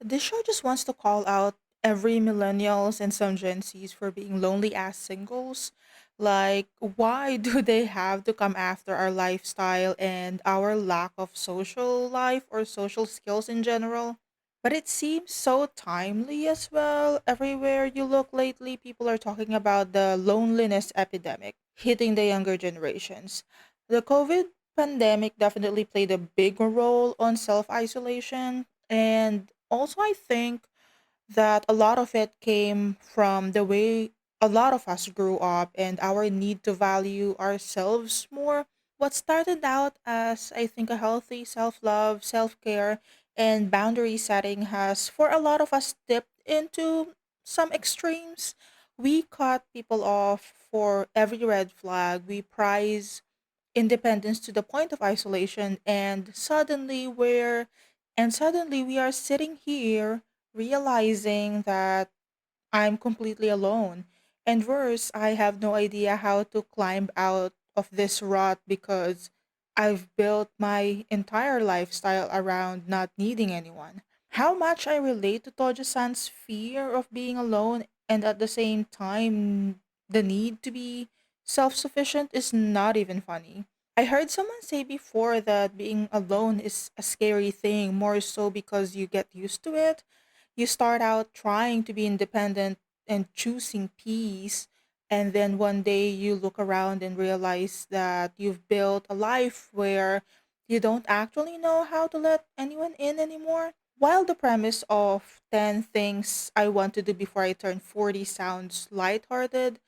This show just wants to call out every millennials and some Gen Zs for being lonely as singles. Like, why do they have to come after our lifestyle and our lack of social life or social skills in general? But it seems so timely as well. Everywhere you look lately, people are talking about the loneliness epidemic hitting the younger generations. The COVID pandemic definitely played a big role on self isolation. And also, I think that a lot of it came from the way a lot of us grew up and our need to value ourselves more. What started out as, I think, a healthy self love, self care, and boundary setting has, for a lot of us, dipped into some extremes. We cut people off for every red flag. We prize independence to the point of isolation, and suddenly we are sitting here realizing that I'm completely alone. And worse, I have no idea how to climb out of this rut because I've built my entire lifestyle around not needing anyone. How much I relate to Tojo-san's fear of being alone and at the same time the need to be self-sufficient is not even funny. I heard someone say before that being alone is a scary thing, more so because you get used to it. You start out trying to be independent and choosing peace, and then one day you look around and realize that you've built a life where you don't actually know how to let anyone in anymore. While the premise of 10 things I want to do before I turn 40 sounds lighthearted,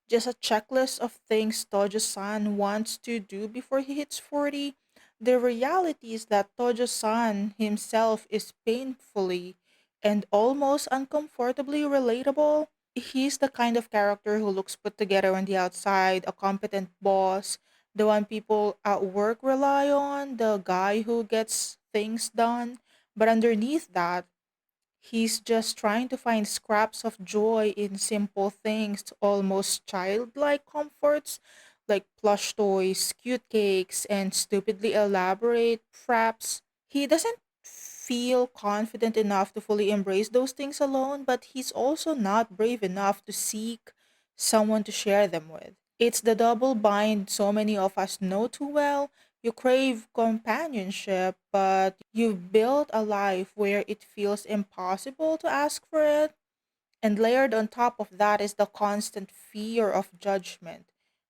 just a checklist of things Tojo-san wants to do before he hits 40, the reality is that Tojo-san himself is painfully and almost uncomfortably relatable. He's the kind of character who looks put together on the outside, a competent boss, the one people at work rely on, the guy who gets things done. But underneath that, he's just trying to find scraps of joy in simple things, almost childlike comforts like plush toys, cute cakes, and stupidly elaborate fraps. He doesn't feel confident enough to fully embrace those things alone, but he's also not brave enough to seek someone to share them with. It's the double bind so many of us know too well. You crave companionship, but you've built a life where it feels impossible to ask for it. And layered on top of that is the constant fear of judgment.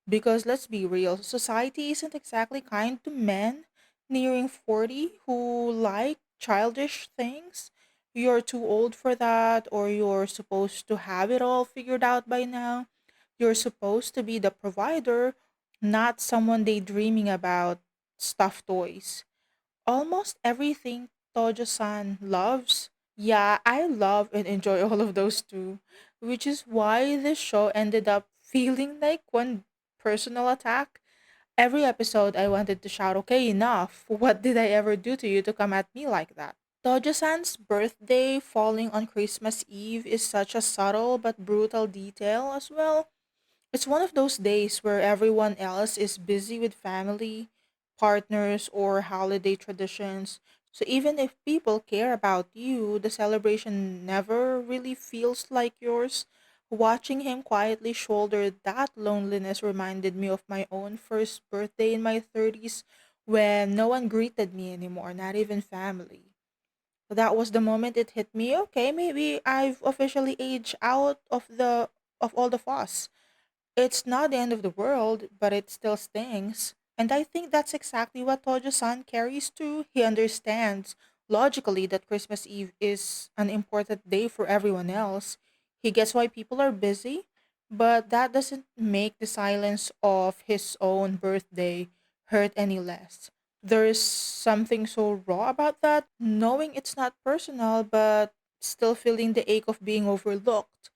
Because let's be real, society isn't exactly kind to men nearing 40 who like childish things. You're too old for that, or you're supposed to have it all figured out by now. You're supposed to be the provider, not someone daydreaming about stuffed toys. Almost everything Tojo-san loves. Yeah, I love and enjoy all of those too, which is why this show ended up feeling like one personal attack. Every episode, I wanted to shout, okay, enough. What did I ever do to you to come at me like that? Tojo-san's birthday falling on Christmas Eve is such a subtle but brutal detail as well. It's one of those days where everyone else is busy with family, partners, or holiday traditions. So even if people care about you, the celebration never really feels like yours. Watching him quietly shoulder that loneliness reminded me of my own first birthday in my 30s when no one greeted me anymore, not even family. That was the moment it hit me. Okay, maybe I've officially aged out of all the fuss. It's not the end of the world, but it still stings. And I think that's exactly what Tojo-san carries too. He understands logically that Christmas Eve is an important day for everyone else. He gets why people are busy, but that doesn't make the silence of his own birthday hurt any less. There's something so raw about that, knowing it's not personal, but still feeling the ache of being overlooked.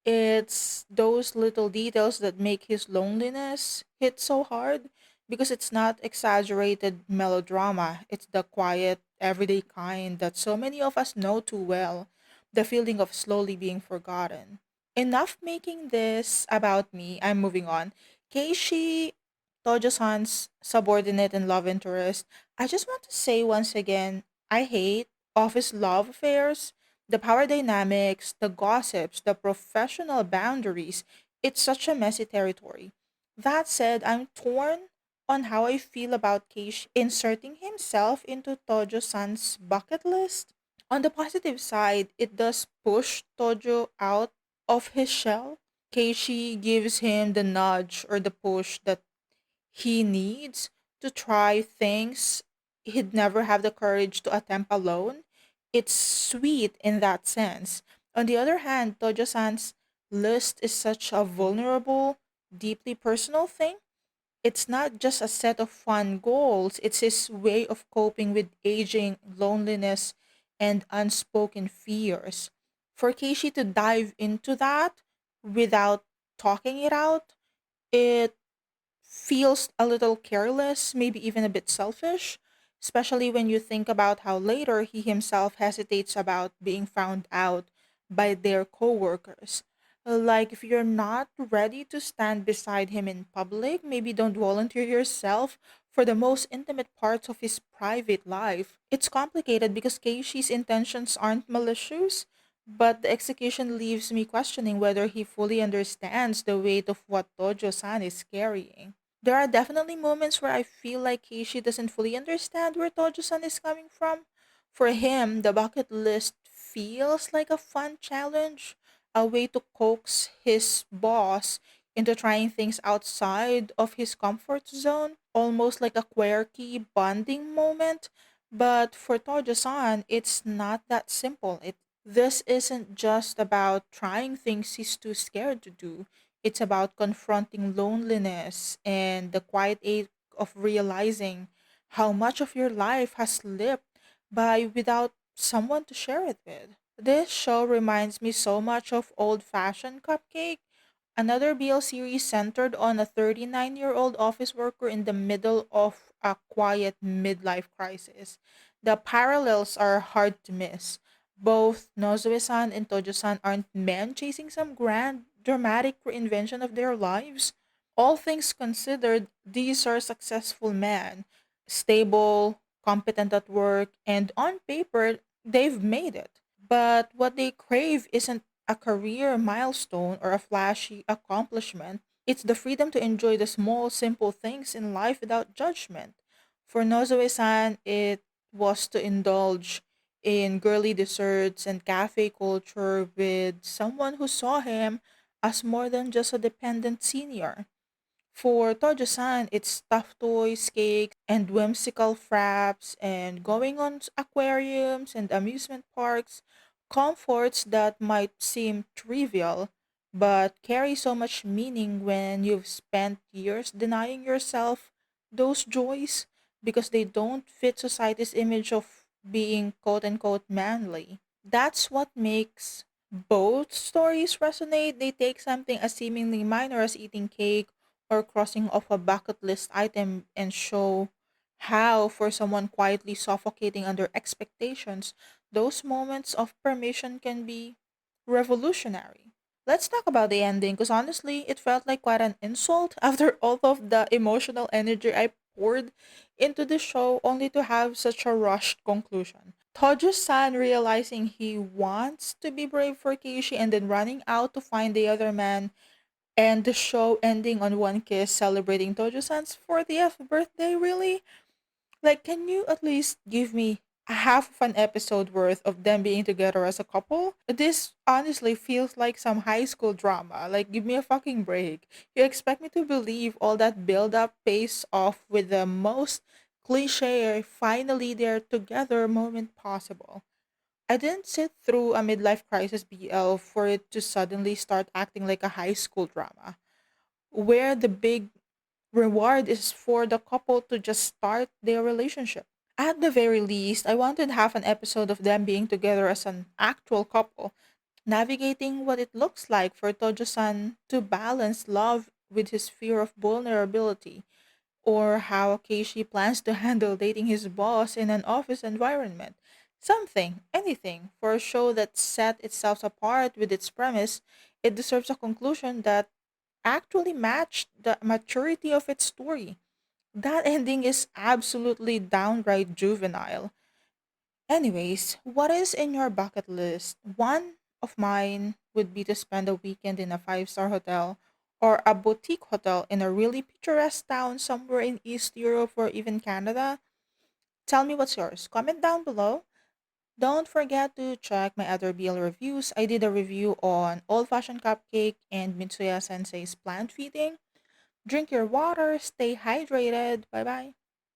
It's those little details that make his loneliness hit so hard because it's not exaggerated melodrama. It's the quiet, everyday kind that so many of us know too well, the feeling of slowly being forgotten. Enough making this about me. I'm moving on. Keishi, Tojo-san's subordinate and love interest. I just want to say once again, I hate office love affairs. The power dynamics, the gossips, the professional boundaries, it's such a messy territory. That said, I'm torn on how I feel about Keishi inserting himself into Tojo-san's bucket list. On the positive side, it does push Tojo out of his shell. Keishi gives him the nudge or the push that he needs to try things he'd never have the courage to attempt alone. It's sweet in that sense. On the other hand, Tojo-san's list is such a vulnerable, deeply personal thing. It's not just a set of fun goals, it's his way of coping with aging, loneliness, and unspoken fears. For Keishi to dive into that without talking it out, it feels a little careless, maybe even a bit selfish, especially when you think about how later he himself hesitates about being found out by their coworkers. Like, if you're not ready to stand beside him in public, maybe don't volunteer yourself for the most intimate parts of his private life. It's complicated because Keishi's intentions aren't malicious, but the execution leaves me questioning whether he fully understands the weight of what Tojo-san is carrying. There are definitely moments where I feel like Keishi doesn't fully understand where Tojo-san is coming from. For him, the bucket list feels like a fun challenge, a way to coax his boss into trying things outside of his comfort zone, almost like a quirky bonding moment. But for Tojo-san, it's not that simple. This isn't just about trying things he's too scared to do. It's about confronting loneliness and the quiet ache of realizing how much of your life has slipped by without someone to share it with. This show reminds me so much of Old Fashion Cupcake, another BL series centered on a 39-year-old office worker in the middle of a quiet midlife crisis. The parallels are hard to miss. Both Nozoe-san and Tojo-san aren't men chasing some grand, dramatic reinvention of their lives. All things considered, these are successful men, stable, competent at work, and on paper, they've made it. But what they crave isn't a career milestone or a flashy accomplishment. It's the freedom to enjoy the small, simple things in life without judgment. For Nozoe-san, it was to indulge in girly desserts and cafe culture with someone who saw him as more than just a dependent senior. For Tojo-san, it's stuffed toys, cakes, and whimsical fraps, and going on aquariums and amusement parks, comforts that might seem trivial, but carry so much meaning when you've spent years denying yourself those joys because they don't fit society's image of being quote unquote manly. That's what makes both stories resonate. They take something as seemingly minor as eating cake or crossing off a bucket list item and show how, for someone quietly suffocating under expectations, those moments of permission can be revolutionary. Let's talk about the ending because honestly, it felt like quite an insult after all of the emotional energy I poured into the show only to have such a rushed conclusion. Tojo-san realizing he wants to be brave for Keishi and then running out to find the other man, and the show ending on one kiss celebrating Tojo-san's 40th birthday, really? Like, can you at least give me a half of an episode worth of them being together as a couple? This honestly feels like some high school drama. Like, give me a fucking break. You expect me to believe all that build up pays off with the most cliche, finally they're together moment possible. I didn't sit through a midlife crisis BL for it to suddenly start acting like a high school drama, where the big reward is for the couple to just start their relationship. At the very least, I wanted half an episode of them being together as an actual couple, navigating what it looks like for Tojo-san to balance love with his fear of vulnerability, or how Keishi plans to handle dating his boss in an office environment. Something, anything, for a show that set itself apart with its premise, it deserves a conclusion that actually matched the maturity of its story. That ending is absolutely downright juvenile. Anyways, what is in your bucket list? One of mine would be to spend a weekend in a five-star hotel or a boutique hotel in a really picturesque town somewhere in East Europe or even Canada. Tell me what's yours. Comment down below. Don't forget to check my other BL reviews. I did a review on Old Fashion Cupcake and Mitsuya Sensei's plant feeding. Drink your water, stay hydrated. Bye bye.